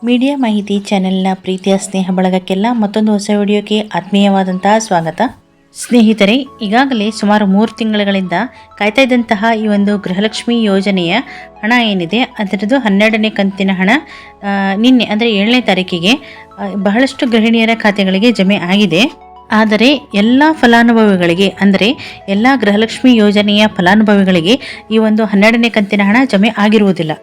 Media ಮಾಹಿತಿ ಚಾನೆಲ್ನ ಪ್ರೀತಿಯ ಸ್ನೇಹ ಬಳಗಕ್ಕೆಲ್ಲ ಮತ್ತೊಂದು ಹೊಸ ವಿಡಿಯೋಕ್ಕೆ ಆತ್ಮೀಯವಾದಂತಹ ಸ್ವಾಗತ. ಸ್ನೇಹಿತರೆ, ಈಗಾಗಲೇ ಸುಮಾರು 3 ತಿಂಗಳುಗಳಿಂದ ಕಾಯ್ತಾ ಇದ್ದಂತಹ ಈ ಒಂದು ಗೃಹಲಕ್ಷ್ಮಿ ಯೋಜನೆಯ ಹಣ ಏನಿದೆ ಅದರದ್ದು 12ನೇ ಕಂತಿನ ಹಣ ನಿನ್ನೆ ಅಂದರೆ 7ನೇ ತಾರೀಕಿಗೆ ಬಹಳಷ್ಟು ಗೃಹಿಣಿಯರ ಖಾತೆಗಳಿಗೆ ಜಮೆ ಆಗಿದೆ. ಆದರೆ ಎಲ್ಲ ಫಲಾನುಭವಿಗಳಿಗೆ ಅಂದರೆ ಎಲ್ಲ ಗೃಹಲಕ್ಷ್ಮಿ ಯೋಜನೆಯ ಫಲಾನುಭವಿಗಳಿಗೆ ಈ ಒಂದು 12ನೇ ಕಂತಿನ ಹಣ ಜಮೆ ಆಗಿರುವುದಿಲ್ಲ.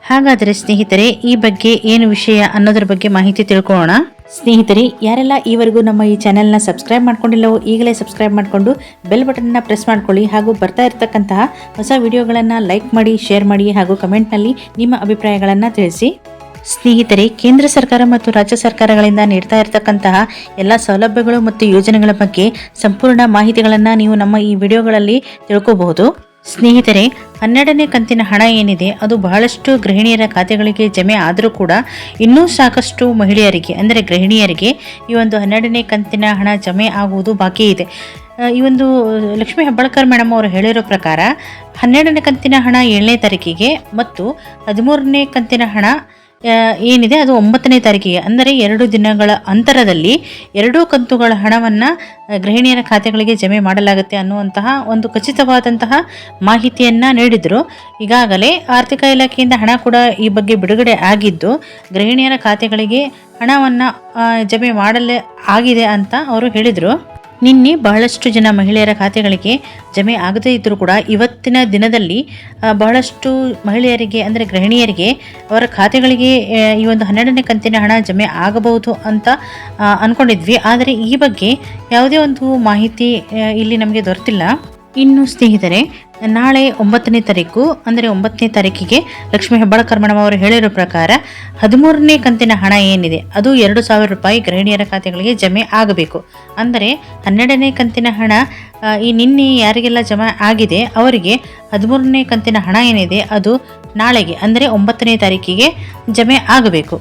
ಹಾಗಾದರೆ ಸ್ನೇಹಿತರೆ, ಈ ಬಗ್ಗೆ ಏನು ವಿಷಯ ಅನ್ನೋದ್ರ ಬಗ್ಗೆ ಮಾಹಿತಿ ತಿಳ್ಕೊಳ್ಳೋಣ. ಸ್ನೇಹಿತರೆ, ಯಾರೆಲ್ಲ ಈವರೆಗೂ ನಮ್ಮ ಈ ಚಾನೆಲ್ನ ಸಬ್ಸ್ಕ್ರೈಬ್ ಮಾಡ್ಕೊಂಡಿಲ್ಲವೋ ಈಗಲೇ ಸಬ್ಸ್ಕ್ರೈಬ್ ಮಾಡಿಕೊಂಡು ಬೆಲ್ ಬಟನ್ನ ಪ್ರೆಸ್ ಮಾಡ್ಕೊಳ್ಳಿ. ಹಾಗೂ ಬರ್ತಾ ಇರತಕ್ಕಂತಹ ಹೊಸ ವಿಡಿಯೋಗಳನ್ನು ಲೈಕ್ ಮಾಡಿ, ಶೇರ್ ಮಾಡಿ ಹಾಗೂ ಕಮೆಂಟ್ನಲ್ಲಿ ನಿಮ್ಮ ಅಭಿಪ್ರಾಯಗಳನ್ನು ತಿಳಿಸಿ. ಸ್ನೇಹಿತರೆ, ಕೇಂದ್ರ ಸರ್ಕಾರ ಮತ್ತು ರಾಜ್ಯ ಸರ್ಕಾರಗಳಿಂದ ನೀಡ್ತಾ ಇರತಕ್ಕಂತಹ ಎಲ್ಲ ಸೌಲಭ್ಯಗಳು ಮತ್ತು ಯೋಜನೆಗಳ ಬಗ್ಗೆ ಸಂಪೂರ್ಣ ಮಾಹಿತಿಗಳನ್ನು ನೀವು ನಮ್ಮ ಈ ವಿಡಿಯೋಗಳಲ್ಲಿ ತಿಳ್ಕೋಬಹುದು. ಸ್ನೇಹಿತರೆ, 12ನೇ ಕಂತಿನ ಹಣ ಏನಿದೆ ಅದು ಬಹಳಷ್ಟು ಗೃಹಿಣಿಯರ ಖಾತೆಗಳಿಗೆ ಜಮೆ ಆದರೂ ಕೂಡ ಇನ್ನೂ ಸಾಕಷ್ಟು ಮಹಿಳೆಯರಿಗೆ ಅಂದರೆ ಗೃಹಿಣಿಯರಿಗೆ ಈ ಒಂದು 12ನೇ ಕಂತಿನ ಹಣ ಜಮೆ ಆಗುವುದು ಬಾಕಿ ಇದೆ. ಈ ಒಂದು ಲಕ್ಷ್ಮೀ ಹೆಬ್ಬಾಳ್ಕರ್ ಮೇಡಮ್ ಅವರು ಹೇಳಿರೋ ಪ್ರಕಾರ 12ನೇ ಕಂತಿನ ಹಣ 7ನೇ ತಾರೀಕಿಗೆ ಮತ್ತು 13ನೇ ಕಂತಿನ ಹಣ ಏನಿದೆ ಅದು 9ನೇ ತಾರೀಕಿಗೆ ಅಂದರೆ 2 ದಿನಗಳ ಅಂತರದಲ್ಲಿ 2 ಕಂತುಗಳ ಹಣವನ್ನು ಗೃಹಿಣಿಯರ ಖಾತೆಗಳಿಗೆ ಜಮೆ ಮಾಡಲಾಗುತ್ತೆ ಅನ್ನುವಂತಹ ಒಂದು ಖಚಿತವಾದಂತಹ ಮಾಹಿತಿಯನ್ನು ನೀಡಿದರು. ಈಗಾಗಲೇ ಆರ್ಥಿಕ ಇಲಾಖೆಯಿಂದ ಹಣ ಕೂಡ ಈ ಬಗ್ಗೆ ಬಿಡುಗಡೆ ಆಗಿದ್ದು ಗೃಹಿಣಿಯರ ಖಾತೆಗಳಿಗೆ ಹಣವನ್ನು ಜಮೆ ಮಾಡಲೇ ಆಗಿದೆ ಅಂತ ಅವರು ಹೇಳಿದರು. ನಿನ್ನೆ ಬಹಳಷ್ಟು ಜನ ಮಹಿಳೆಯರ ಖಾತೆಗಳಿಗೆ ಜಮೆ ಆಗದೇ ಇದ್ದರೂ ಕೂಡ ಇವತ್ತಿನ ದಿನದಲ್ಲಿ ಬಹಳಷ್ಟು ಮಹಿಳೆಯರಿಗೆ ಅಂದರೆ ಗೃಹಿಣಿಯರಿಗೆ ಅವರ ಖಾತೆಗಳಿಗೆ ಈ ಒಂದು 12ನೇ ಕಂತಿನ ಹಣ ಜಮೆ ಆಗಬಹುದು ಅಂತ ಅಂದ್ಕೊಂಡಿದ್ವಿ. ಆದರೆ ಈ ಬಗ್ಗೆ ಯಾವುದೇ ಒಂದು ಮಾಹಿತಿ ಇಲ್ಲಿ ನಮಗೆ ದೊರೆತಿಲ್ಲ. ಇನ್ನು ಸ್ನೇಹಿತರೆ, ನಾಳೆ 9ನೇ ತಾರೀಕು ಅಂದರೆ 9ನೇ ತಾರೀಕಿಗೆ ಲಕ್ಷ್ಮೀ ಹೆಬ್ಬಾಳ್ಕರ್ ಮೇಡಮ್ ಅವರು ಹೇಳಿರೋ ಪ್ರಕಾರ 13ನೇ ಕಂತಿನ ಹಣ ಏನಿದೆ ಅದು 2,000 ರೂಪಾಯಿ ಗೃಹಿಣಿಯರ ಖಾತೆಗಳಿಗೆ ಜಮೆ ಆಗಬೇಕು. ಅಂದರೆ 12ನೇ ಕಂತಿನ ಹಣ ಈ ನಿನ್ನೆ ಯಾರಿಗೆಲ್ಲ ಜಮೆ ಆಗಿದೆ ಅವರಿಗೆ 13ನೇ ಕಂತಿನ ಹಣ ಏನಿದೆ ಅದು ನಾಳೆಗೆ ಅಂದರೆ 9ನೇ ತಾರೀಕಿಗೆ ಜಮೆ ಆಗಬೇಕು.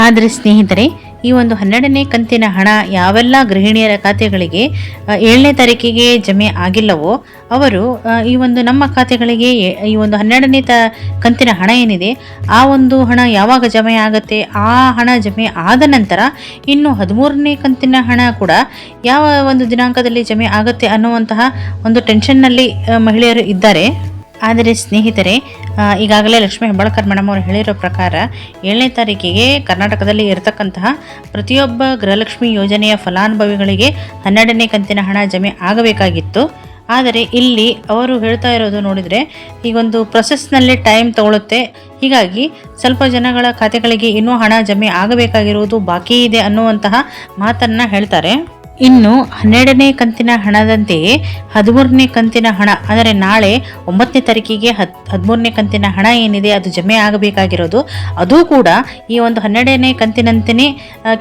ಆದರೆ ಸ್ನೇಹಿತರೆ, ಈ ಒಂದು 12ನೇ ಕಂತಿನ ಹಣ ಯಾವೆಲ್ಲ ಗೃಹಿಣಿಯರ ಖಾತೆಗಳಿಗೆ 7ನೇ ತಾರೀಕಿಗೆ ಜಮೆ ಆಗಿಲ್ಲವೋ ಅವರು ಈ ಒಂದು ನಮ್ಮ ಖಾತೆಗಳಿಗೆ ಈ ಒಂದು 12ನೇ ಕಂತಿನ ಹಣ ಏನಿದೆ ಆ ಒಂದು ಹಣ ಯಾವಾಗ ಜಮೆ ಆಗುತ್ತೆ, ಆ ಹಣ ಜಮೆ ಆದ ನಂತರ ಇನ್ನು 13ನೇ ಕಂತಿನ ಹಣ ಕೂಡ ಯಾವ ಒಂದು ದಿನಾಂಕದಲ್ಲಿ ಜಮೆ ಆಗುತ್ತೆ ಅನ್ನುವಂತಹ ಒಂದು ಟೆನ್ಷನ್ನಲ್ಲಿ ಮಹಿಳೆಯರು ಇದ್ದಾರೆ. ಆದರೆ ಸ್ನೇಹಿತರೆ, ಈಗಾಗಲೇ ಲಕ್ಷ್ಮೀ ಹೆಬ್ಬಾಳ್ಕರ್ ಮೇಡಮ್ ಅವರು ಹೇಳಿರೋ ಪ್ರಕಾರ 7ನೇ ತಾರೀಕಿಗೆ ಕರ್ನಾಟಕದಲ್ಲಿ ಇರತಕ್ಕಂತಹ ಪ್ರತಿಯೊಬ್ಬ ಗೃಹಲಕ್ಷ್ಮಿ ಯೋಜನೆಯ ಫಲಾನುಭವಿಗಳಿಗೆ 12ನೇ ಕಂತಿನ ಹಣ ಜಮೆ ಆಗಬೇಕಾಗಿತ್ತು. ಆದರೆ ಇಲ್ಲಿ ಅವರು ಹೇಳ್ತಾ ಇರೋದು ನೋಡಿದರೆ ಈಗೊಂದು ಪ್ರೊಸೆಸ್ನಲ್ಲಿ ಟೈಮ್ ತಗೊಳುತ್ತೆ, ಹೀಗಾಗಿ ಸ್ವಲ್ಪ ಜನಗಳ ಖಾತೆಗಳಿಗೆ ಇನ್ನೂ ಹಣ ಜಮೆ ಆಗಬೇಕಾಗಿರುವುದು ಬಾಕಿ ಇದೆ ಅನ್ನುವಂತಹ ಮಾತನ್ನು ಹೇಳ್ತಾರೆ. ಇನ್ನು 12ನೇ ಕಂತಿನ ಹಣದಂತೆಯೇ 13ನೇ ಕಂತಿನ ಹಣ ಅಂದರೆ ನಾಳೆ 9ನೇ ತಾರೀಕಿಗೆ 13ನೇ ಕಂತಿನ ಹಣ ಏನಿದೆ ಅದು ಜಮೆ ಆಗಬೇಕಾಗಿರೋದು ಅದು ಕೂಡ ಈ ಒಂದು 12ನೇ ಕಂತಿನಂತೆಯೇ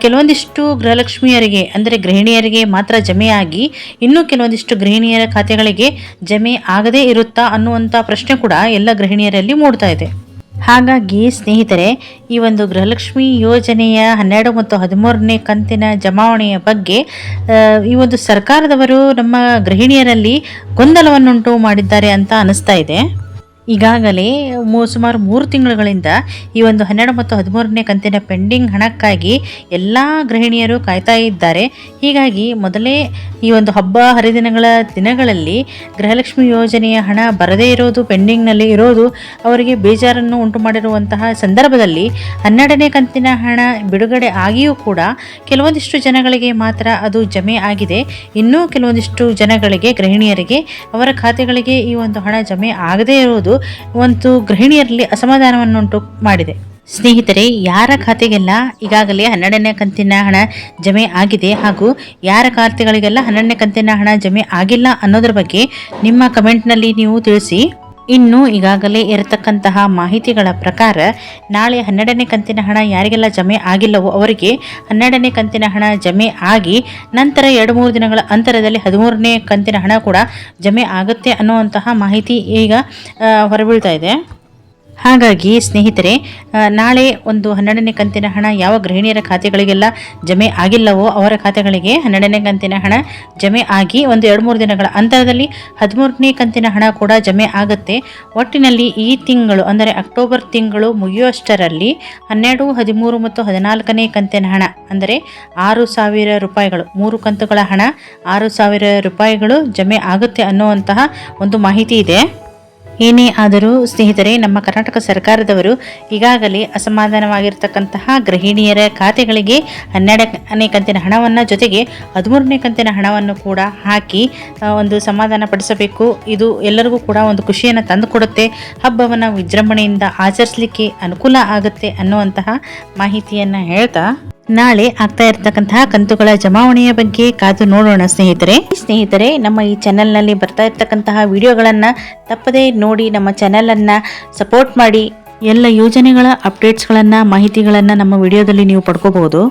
ಕೆಲವೊಂದಿಷ್ಟು ಗೃಹಲಕ್ಷ್ಮಿಯರಿಗೆ ಅಂದರೆ ಗೃಹಿಣಿಯರಿಗೆ ಮಾತ್ರ ಜಮೆಯಾಗಿ ಇನ್ನೂ ಕೆಲವೊಂದಿಷ್ಟು ಗೃಹಿಣಿಯರ ಖಾತೆಗಳಿಗೆ ಜಮೆ ಆಗದೇ ಇರುತ್ತಾ ಅನ್ನುವಂಥ ಪ್ರಶ್ನೆ ಕೂಡ ಎಲ್ಲ ಗೃಹಿಣಿಯರಲ್ಲಿ ಮೂಡ್ತಾ ಇದೆ. ಹಾಗಾಗಿ ಸ್ನೇಹಿತರೆ, ಈ ಒಂದು ಗೃಹಲಕ್ಷ್ಮಿ ಯೋಜನೆಯ 12 ಮತ್ತು 13ನೇ ಕಂತಿನ ಜಮಾವಣೆಯ ಬಗ್ಗೆ ಈ ಒಂದು ಸರ್ಕಾರದವರು ನಮ್ಮ ಗೃಹಿಣಿಯರಲ್ಲಿ ಗೊಂದಲವನ್ನುಂಟು ಮಾಡಿದ್ದಾರೆ ಅಂತ ಅನಿಸ್ತಾ ಇದೆ. ಈಗಾಗಲೇ ಸುಮಾರು 3 ತಿಂಗಳುಗಳಿಂದ ಈ ಒಂದು 12 ಮತ್ತು 13ನೇ ಕಂತಿನ ಪೆಂಡಿಂಗ್ ಹಣಕ್ಕಾಗಿ ಎಲ್ಲ ಗೃಹಿಣಿಯರು ಕಾಯ್ತಾ ಇದ್ದಾರೆ. ಹೀಗಾಗಿ ಮೊದಲೇ ಈ ಒಂದು ಹಬ್ಬ ಹರಿದಿನಗಳ ದಿನಗಳಲ್ಲಿ ಗೃಹಲಕ್ಷ್ಮಿ ಯೋಜನೆಯ ಹಣ ಬರದೇ ಇರೋದು, ಪೆಂಡಿಂಗ್ನಲ್ಲಿ ಇರೋದು ಅವರಿಗೆ ಬೇಜಾರನ್ನು ಉಂಟು ಮಾಡಿರುವಂತಹ ಸಂದರ್ಭದಲ್ಲಿ 12ನೇ ಕಂತಿನ ಹಣ ಬಿಡುಗಡೆ ಆಗಿಯೂ ಕೂಡ ಕೆಲವೊಂದಿಷ್ಟು ಜನಗಳಿಗೆ ಮಾತ್ರ ಅದು ಜಮೆ ಆಗಿದೆ. ಇನ್ನೂ ಕೆಲವೊಂದಿಷ್ಟು ಜನಗಳಿಗೆ ಗೃಹಿಣಿಯರಿಗೆ ಅವರ ಖಾತೆಗಳಿಗೆ ಈ ಒಂದು ಹಣ ಜಮೆ ಆಗದೇ ಇರುವುದು ಒಂದು ಗೃಹಿಣಿಯರಲ್ಲಿ ಅಸಮಾಧಾನವನ್ನುಂಟು ಮಾಡಿದೆ. ಸ್ನೇಹಿತರೆ, ಯಾರ ಖಾತೆಗೆಲ್ಲ ಈಗಾಗಲೇ 12ನೇ ಕಂತಿನ ಹಣ ಜಮೆ ಆಗಿದೆ ಹಾಗೂ ಯಾರ ಖಾತೆಗಳಿಗೆಲ್ಲ 12ನೇ ಕಂತಿನ ಹಣ ಜಮೆ ಆಗಿಲ್ಲ ಅನ್ನೋದ್ರ ಬಗ್ಗೆ ನಿಮ್ಮ ಕಮೆಂಟ್ನಲ್ಲಿ ನೀವು ತಿಳಿಸಿ. ಇನ್ನು ಈಗಾಗಲೇ ಇರತಕ್ಕಂತಹ ಮಾಹಿತಿಗಳ ಪ್ರಕಾರ ನಾಳೆ 12ನೇ ಕಂತಿನ ಹಣ ಯಾರಿಗೆಲ್ಲ ಜಮೆ ಆಗಿಲ್ಲವೋ ಅವರಿಗೆ 12ನೇ ಕಂತಿನ ಹಣ ಜಮೆ ಆಗಿ ನಂತರ 2-3 ದಿನಗಳ ಅಂತರದಲ್ಲಿ 13ನೇ ಕಂತಿನ ಹಣ ಕೂಡ ಜಮೆ ಆಗುತ್ತೆ ಅನ್ನುವಂತಹ ಮಾಹಿತಿ ಈಗ ಹೊರಬೀಳ್ತಾ ಇದೆ. ಹಾಗಾಗಿ ಸ್ನೇಹಿತರೆ, ನಾಳೆ ಒಂದು 12ನೇ ಕಂತಿನ ಹಣ ಯಾವ ಗೃಹಿಣಿಯರ ಖಾತೆಗಳಿಗೆಲ್ಲ ಜಮೆ ಆಗಿಲ್ಲವೋ ಅವರ ಖಾತೆಗಳಿಗೆ 12ನೇ ಕಂತಿನ ಹಣ ಜಮೆ ಆಗಿ ಒಂದು 2-3 ದಿನಗಳ ಅಂತರದಲ್ಲಿ 13ನೇ ಕಂತಿನ ಹಣ ಕೂಡ ಜಮೆ ಆಗುತ್ತೆ. ಒಟ್ಟಿನಲ್ಲಿ ಈ ತಿಂಗಳು ಅಂದರೆ ಅಕ್ಟೋಬರ್ ತಿಂಗಳು ಮುಗಿಯುವಷ್ಟರಲ್ಲಿ 12, 13 ಮತ್ತು 14ನೇ ಕಂತಿನ ಹಣ ಅಂದರೆ 6,000 ರೂಪಾಯಿಗಳು, 3 ಕಂತುಗಳ ಹಣ 6,000 ರೂಪಾಯಿಗಳು ಜಮೆ ಆಗುತ್ತೆ ಅನ್ನುವಂತಹ ಒಂದು ಮಾಹಿತಿ ಇದೆ. ಏನೇ ಆದರೂ ಸ್ನೇಹಿತರೆ, ನಮ್ಮ ಕರ್ನಾಟಕ ಸರ್ಕಾರದವರು ಈಗಾಗಲೇ ಅಸಮಾಧಾನವಾಗಿರ್ತಕ್ಕಂತಹ ಗೃಹಿಣಿಯರ ಖಾತೆಗಳಿಗೆ 12ನೇ ಕಂತಿನ ಹಣವನ್ನು ಜೊತೆಗೆ 13ನೇ ಕಂತಿನ ಹಣವನ್ನು ಕೂಡ ಹಾಕಿ ಒಂದು ಸಮಾಧಾನ ಪಡಿಸಬೇಕು. ಇದು ಎಲ್ಲರಿಗೂ ಕೂಡ ಒಂದು ಖುಷಿಯನ್ನು ತಂದುಕೊಡುತ್ತೆ, ಹಬ್ಬವನ್ನು ವಿಜೃಂಭಣೆಯಿಂದ ಆಚರಿಸಲಿಕ್ಕೆ ಅನುಕೂಲ ಆಗುತ್ತೆ ಅನ್ನುವಂತಹ ಮಾಹಿತಿಯನ್ನು ಹೇಳ್ತಾ ನಾಳೆ ಆಗ್ತಾ ಇರ್ತಕ್ಕಂತಹ ಕಂತುಗಳ ಜಮಾವಣೆಯ ಬಗ್ಗೆ ಕಾದು ನೋಡೋಣ ಸ್ನೇಹಿತರೆ. ನಮ್ಮ ಈ ಚಾನೆಲ್ನಲ್ಲಿ ಬರ್ತಾ ಇರ್ತಕ್ಕಂತಹ ವಿಡಿಯೋಗಳನ್ನು ತಪ್ಪದೇ ನೋಡಿ ನಮ್ಮ ಚಾನೆಲನ್ನು ಸಪೋರ್ಟ್ ಮಾಡಿ. ಎಲ್ಲ ಯೋಜನೆಗಳ ಅಪ್ಡೇಟ್ಸ್ಗಳನ್ನು, ಮಾಹಿತಿಗಳನ್ನು ನಮ್ಮ ವಿಡಿಯೋದಲ್ಲಿ ನೀವು ಪಡ್ಕೋಬಹುದು.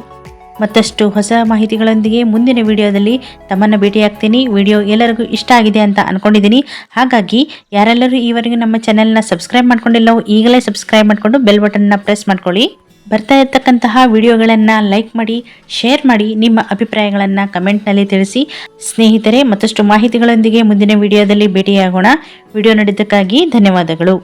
ಮತ್ತಷ್ಟು ಹೊಸ ಮಾಹಿತಿಗಳೊಂದಿಗೆ ಮುಂದಿನ ವಿಡಿಯೋದಲ್ಲಿ ತಮ್ಮನ್ನು ಭೇಟಿಯಾಗ್ತೀನಿ. ವಿಡಿಯೋ ಎಲ್ಲರಿಗೂ ಇಷ್ಟ ಆಗಿದೆ ಅಂತ ಅಂದ್ಕೊಂಡಿದ್ದೀನಿ. ಹಾಗಾಗಿ ಯಾರೆಲ್ಲರೂ ಈವರೆಗೂ ನಮ್ಮ ಚಾನೆಲ್ನ ಸಬ್ಸ್ಕ್ರೈಬ್ ಮಾಡ್ಕೊಂಡಿಲ್ಲವೋ ಈಗಲೇ ಸಬ್ಸ್ಕ್ರೈಬ್ ಮಾಡಿಕೊಂಡು ಬೆಲ್ ಬಟನ್ನ ಪ್ರೆಸ್ ಮಾಡ್ಕೊಳ್ಳಿ. ಬರ್ತಾ ಇರ್ತಕ್ಕಂತಹ ವಿಡಿಯೋಗಳನ್ನು ಲೈಕ್ ಮಾಡಿ, ಶೇರ್ ಮಾಡಿ, ನಿಮ್ಮ ಅಭಿಪ್ರಾಯಗಳನ್ನು ಕಮೆಂಟ್ನಲ್ಲಿ ತಿಳಿಸಿ. ಸ್ನೇಹಿತರೆ, ಮತ್ತಷ್ಟು ಮಾಹಿತಿಗಳೊಂದಿಗೆ ಮುಂದಿನ ವಿಡಿಯೋದಲ್ಲಿ ಭೇಟಿಯಾಗೋಣ. ವಿಡಿಯೋ ನೋಡಿದ್ದಕ್ಕಾಗಿ ಧನ್ಯವಾದಗಳು.